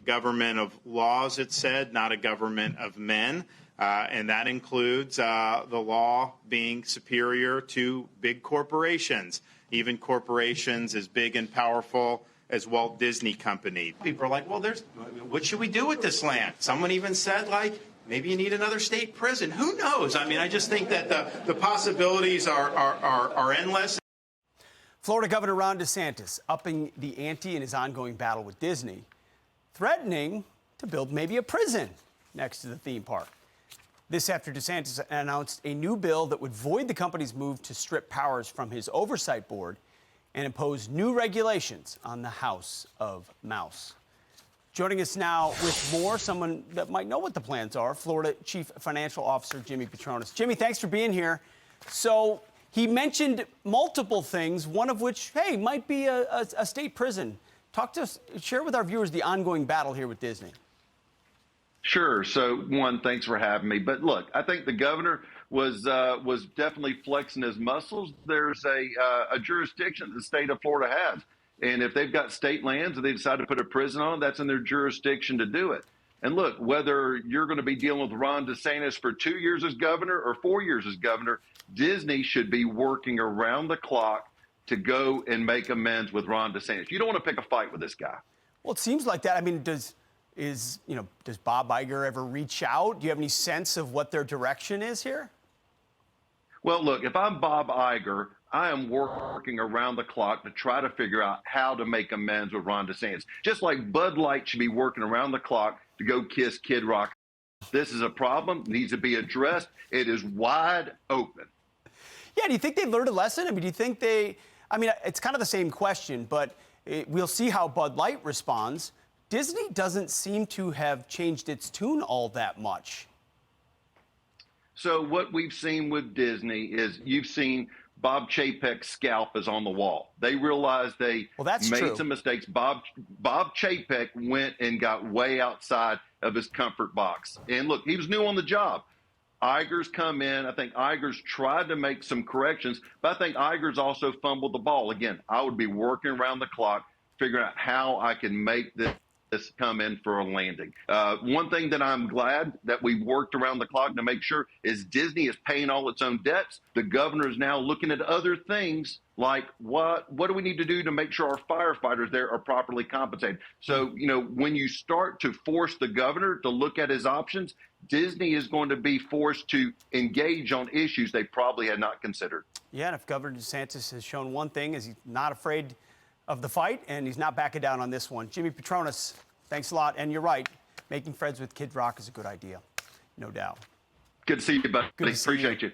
government of laws, it said, not a government of men. And that includes the law being superior to big corporations, even corporations as big and powerful as Walt Disney Company. People are like, well, what should we do with this land? Someone even said, like, maybe you need another state prison. Who knows? I mean, I just think that the possibilities are endless. Florida Governor Ron DeSantis upping the ante in his ongoing battle with Disney, threatening to build maybe a prison next to the theme park. This after DeSantis announced a new bill that would void the company's move to strip powers from his oversight board and impose new regulations on the House of Mouse. Joining us now with more, someone that might know what the plans are, Florida Chief Financial Officer Jimmy Patronis. Jimmy, thanks for being here. So he mentioned multiple things, one of which, hey, might be a state prison. Talk to us, share with our viewers the ongoing battle here with Disney. Sure. So, one, thanks for having me. But look, I think the governor was definitely flexing his muscles. There's a jurisdiction that the state of Florida has. And if they've got state lands and they decide to put a prison on it, that's in their jurisdiction to do it. And look, whether you're going to be dealing with Ron DeSantis for 2 years as governor or 4 years as governor, Disney should be working around the clock to go and make amends with Ron DeSantis. You don't want to pick a fight with this guy. Well, it seems like that. I mean, does Bob Iger ever reach out? Do you have any sense of what their direction is here? Well, look, if I'm Bob Iger, I am working around the clock to try to figure out how to make amends with Ron DeSantis. Just like Bud Light should be working around the clock to go kiss Kid Rock. This is a problem, needs to be addressed. It is wide open. Yeah, do you think they learned a lesson? I mean, do you think it's kind of the same question, but we'll see how Bud Light responds. Disney doesn't seem to have changed its tune all that much. So what we've seen with Disney is you've seen Bob Chapek's scalp is on the wall. They realized they made some mistakes. Bob Chapek went and got way outside of his comfort box. And look, he was new on the job. Iger's come in. I think Iger's tried to make some corrections, but I think Iger's also fumbled the ball. Again, I would be working around the clock, figuring out how I can make this come in for a landing. One thing that I'm glad that we worked around the clock to make sure is Disney is paying all its own debts. The governor is now looking at other things like what do we need to do to make sure our firefighters there are properly compensated. So, when you start to force the governor to look at his options, Disney is going to be forced to engage on issues they probably had not considered. Yeah, and if Governor DeSantis has shown one thing is he's not afraid of the fight, and he's not backing down on this one. Jimmy Patronis, thanks a lot. And you're right, making friends with Kid Rock is a good idea, no doubt. Good to see you, buddy. Appreciate you.